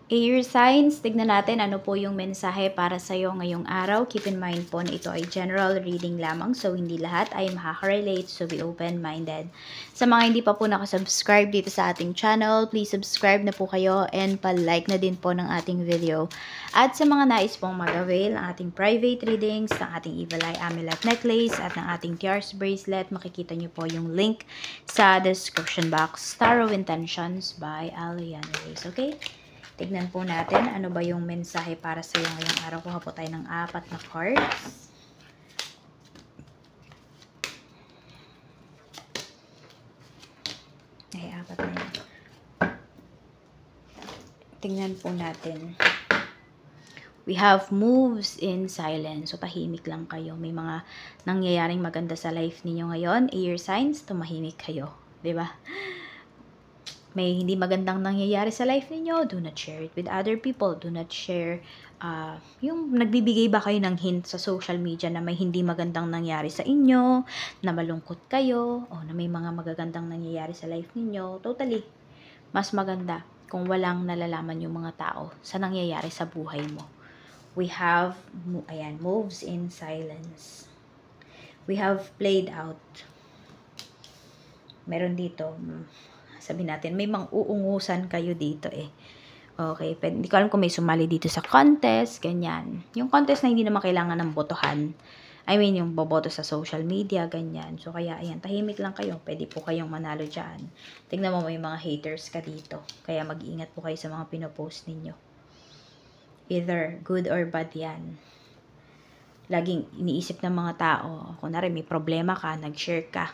Air signs, tignan natin ano po yung mensahe para sa iyo ngayong araw. Keep in mind po na ito ay general reading lamang, so hindi lahat ay makaka-relate, so be open-minded. Sa mga hindi pa po nakasubscribe dito sa ating channel, please subscribe na po kayo and pa-like na din po ng ating video. At sa mga nais pong mag-avail ng ating private readings, ng ating Evil Eye Amulet Necklace at ng ating Tears Bracelet, makikita nyo po yung link sa description box. Tarot Intentions by Aliana Reyes, okay? Tignan po natin ano ba yung mensahe para sa iyo ngayong araw. Kuha po tayo ng 4 na cards. Ay, 4 na yun. Tignan po natin. We have moves in silence. So, tahimik lang kayo. May mga nangyayaring maganda sa life ninyo ngayon. Air signs, tumahimik kayo. Diba? May hindi magandang nangyayari sa life ninyo, do not share it with other people. Do not share, yung nagbibigay ba kayo ng hint sa social media na may hindi magandang nangyari sa inyo, na malungkot kayo, o na may mga magagandang nangyayari sa life ninyo. Totally, mas maganda kung walang nalalaman yung mga tao sa nangyayari sa buhay mo. We have, ayan, moves in silence. We have played out. Meron dito, sabi natin, may mang-uungusan kayo dito eh. Okay, hindi ko alam kung may sumali dito sa contest, ganyan. Yung contest na hindi naman kailangan ng botohan. I mean, yung boboto sa social media, ganyan. So, kaya, ayan, tahimik lang kayo. Pwede po kayong manalo dyan. Tingnan mo, may mga haters ka dito. Kaya mag-iingat po kayo sa mga pinopost ninyo. Either good or bad yan. Laging iniisip ng mga tao, kunwari may problema ka, nag-share ka.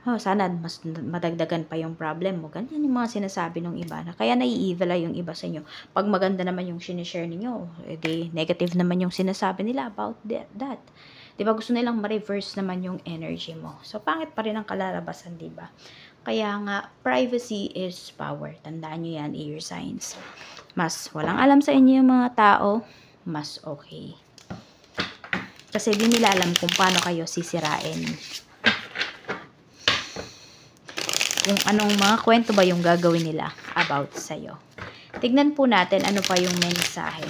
Oh, sana mas madagdagan pa yung problem mo. Ganyan yung mga sinasabi ng iba. Na kaya nai-evil yung iba sa inyo. Pag maganda naman yung sinishare ninyo, edi negative naman yung sinasabi nila about that. Diba gusto nilang ma-reverse naman yung energy mo. So, pangit pa rin ang kalalabasan, diba? Kaya nga, privacy is power. Tandaan nyo yan, air signs. Mas walang alam sa inyo yung mga tao, mas okay. Kasi di nila alam kung paano kayo sisirain. Kung anong mga kwento ba yung gagawin nila about sa'yo. Tignan po natin ano pa yung mensahe.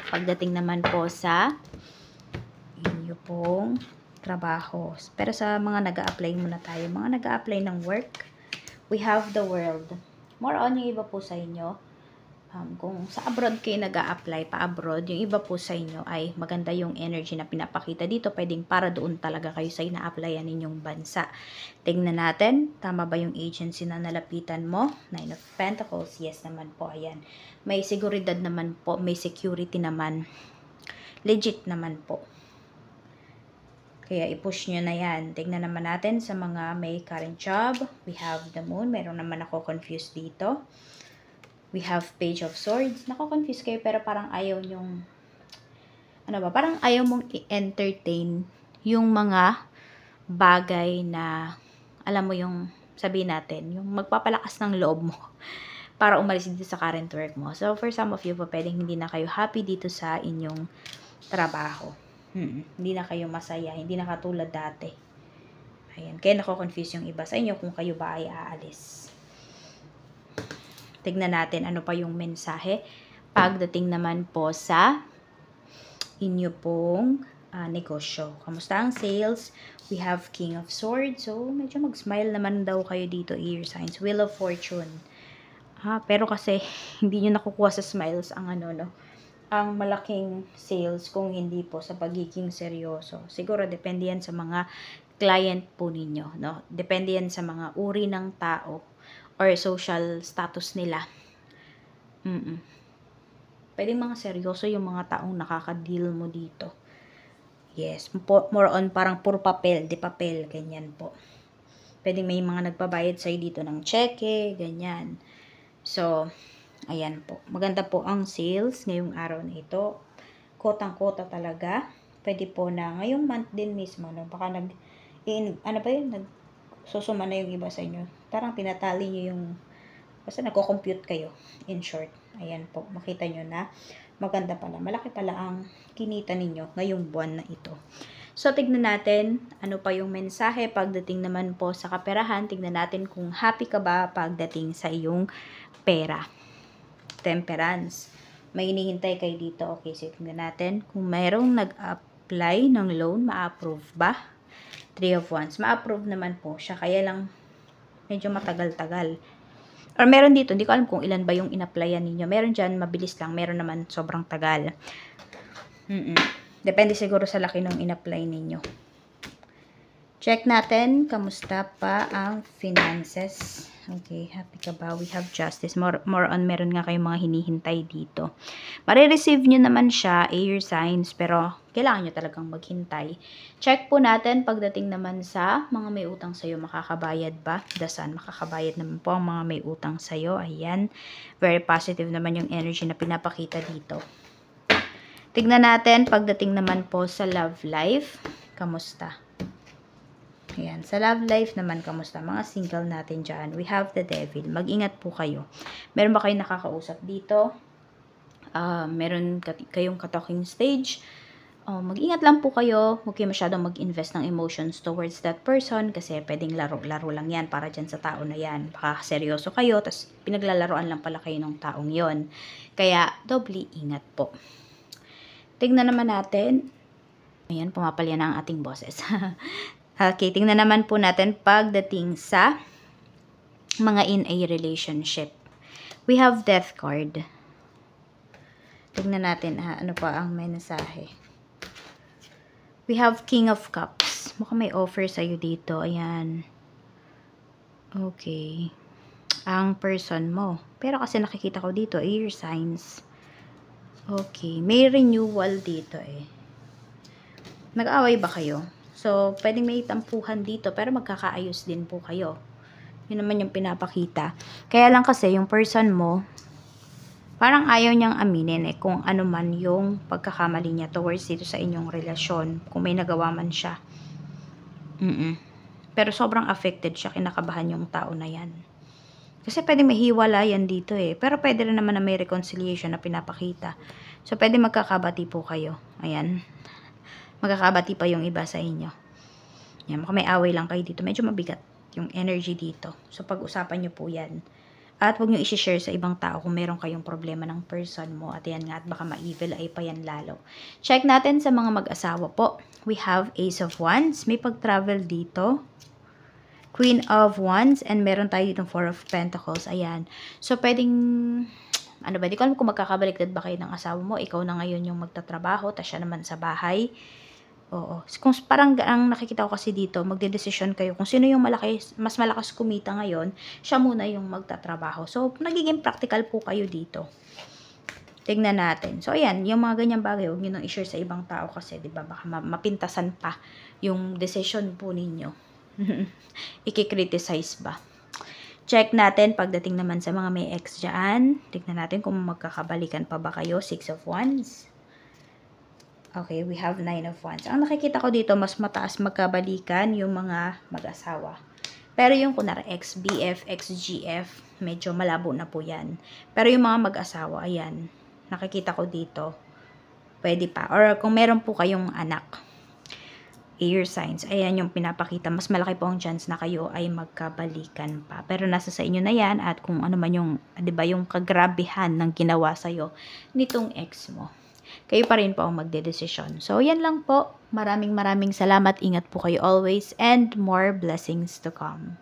Pagdating naman po sa inyo pong trabaho. Pero sa mga nag-a-apply muna tayo. Mga nag-a-apply ng work, we have the world. More on yung iba po sa inyo. Kung sa abroad kayo nag-a-apply, pa-abroad, yung iba po sa inyo ay maganda yung energy na pinapakita dito. Pwedeng para doon talaga kayo sa ina-applyan ninyong bansa. Tingnan natin, tama ba yung agency na nalapitan mo? 9 of Pentacles, yes naman po, ayan. May seguridad naman po, may security naman. Legit naman po. Kaya i-push nyo na yan. Tingnan naman natin sa mga may current job. We have the moon. Meron naman ako confused dito. We have Page of Swords. Nako-confuse kayo pero parang ayaw nyong, ano ba, parang ayaw mong i-entertain yung mga bagay na, alam mo yung, sabihin natin, yung magpapalakas ng loob mo para umalis dito sa current work mo. So, for some of you po, pwedeng hindi na kayo happy dito sa inyong trabaho. Hindi na kayo masaya, hindi na katulad dati. Ayan, kaya nako-confuse yung iba sa inyo kung kayo ba ay aalis. Tignan natin ano pa yung mensahe. Pagdating naman po sa inyo pong negosyo. Kamusta ang sales? We have King of Swords. So, medyo mag-smile naman daw kayo dito, air signs. Wheel of Fortune. Pero kasi, hindi nyo nakukuha sa smiles ang ang malaking sales kung hindi po sa pagiging seryoso. Siguro, depende yan sa mga client po ninyo. No? Depende yan sa mga uri ng tao or social status nila. Pwede mga seryoso yung mga taong nakaka-deal mo dito. Yes, more on parang puro papel, di papel, ganyan po. Pwede may mga nagbabayad sa'yo dito ng cheque, ganyan. So, ayan po. Maganda po ang sales ngayong araw na ito. Kotang-kota talaga. Pwede po na ngayong month din mismo, no? Baka susuma na yung iba sa inyo. Parang tinatali nyo yung, basta nagko-compute kayo, in short. Ayan po, makita nyo na maganda pala. Malaki pala ang kinita ninyo ngayong buwan na ito. So, tignan natin ano pa yung mensahe pagdating naman po sa kaperahan. Tignan natin kung happy ka ba pagdating sa iyong pera. Temperance. May hinihintay kayo dito. Okay, so tingnan natin. Kung mayroong nag-apply ng loan, ma-approve ba? 3 of Wands. Ma-approve naman po siya. Kaya lang, medyo matagal-tagal. Or meron dito, hindi ko alam kung ilan ba yung in-applyan ninyo. Meron dyan, mabilis lang. Meron naman, sobrang tagal. Depende siguro sa laki ng in-apply ninyo. Check natin, kamusta pa ang finances. Okay, happy ka ba? We have justice. More on, meron nga kayong mga hinihintay dito. Marireceive nyo naman siya, air signs, pero kailangan nyo talagang maghintay. Check po natin pagdating naman sa mga may utang sa'yo, makakabayad ba? Dasan, makakabayad naman po ang mga may utang sa'yo. Ayan, very positive naman yung energy na pinapakita dito. Tignan natin pagdating naman po sa love life, kamusta? Ayan, sa love life naman, kamusta? Mga single natin dyan. We have the devil. Mag-ingat po kayo. Meron ba kayong nakakausap dito? Meron kayong talking stage? Mag-ingat lang po kayo. Huwag kayo masyadong mag-invest ng emotions towards that person kasi pwedeng laro-laro lang yan para dyan sa tao na yan. Baka seryoso kayo, tapos pinaglalaroan lang pala kayo ng taong yon. Kaya, doubly ingat po. Tignan naman natin. Ayan, pumapalya na ang ating boses. Okay, tingnan naman po natin pagdating sa mga in a relationship. We have death card. Tingnan natin ano pa ang mensahe. We have King of Cups. Mukhang may offer sa'yo dito. Ayan. Okay. Ang person mo. Pero kasi nakikita ko dito, air signs. Okay. May renewal dito eh. Nag-away ba kayo? So, pwedeng may tampuhan dito, pero magkakaayos din po kayo. Yun naman yung pinapakita. Kaya lang kasi, yung person mo, parang ayaw niyang aminin eh, kung ano man yung pagkakamali niya towards dito sa inyong relasyon, kung may nagawa man siya. Pero sobrang affected siya, kinakabahan yung tao na yan. Kasi pwede may hiwala yan dito eh, pero pwede rin naman na may reconciliation na pinapakita. So, pwede magkakabati po kayo. Ayan. Magkakabati pa yung iba sa inyo. Yan, may away lang kayo dito. Medyo mabigat yung energy dito. So, pag-usapan nyo po yan. At huwag nyo i-share sa ibang tao kung meron kayong problema ng person mo. At yan nga, at baka ma-evil ay pa yan lalo. Check natin sa mga mag-asawa po. We have Ace of Wands. May pag-travel dito. Queen of Wands. And meron tayo dito 4 of Pentacles. Ayan. So, pwedeng... Ano ba? Di ko alam kung magkakabaliktad ba kayo ng asawa mo. Ikaw na ngayon yung magtatrabaho. Tapos siya naman sa bahay. Oo. Kung parang ang nakikita ko kasi dito, magdedesisyon kayo kung sino yung mas malakas kumita ngayon, siya muna yung magtatrabaho. So, nagiging practical po kayo dito. Tignan natin. So, ayan, yung mga ganyang bagay, huwag nyo nang i-share sa ibang tao kasi, di ba, baka mapintasan pa yung decision po ninyo. Iki-criticize ba? Check natin pagdating naman sa mga may ex dyan. Tignan natin kung magkakabalikan pa ba kayo. 6 of Wands. Okay, we have 9 of Wands. Ang nakikita ko dito, mas mataas magkabalikan yung mga mag-asawa. Pero yung kunwari ex-BF, ex-GF, medyo malabo na po yan. Pero yung mga mag-asawa, ayan, nakikita ko dito, pwede pa. Or kung meron po kayong anak, air signs, ayan yung pinapakita. Mas malaki po ang chance na kayo ay magkabalikan pa. Pero nasa sa inyo na yan at kung ano man yung, di ba, yung kagrabihan ng ginawa sa'yo nitong ex mo. Kayo pa rin po ang magdedesisyon. So, yan lang po. Maraming salamat. Ingat po kayo always and more blessings to come.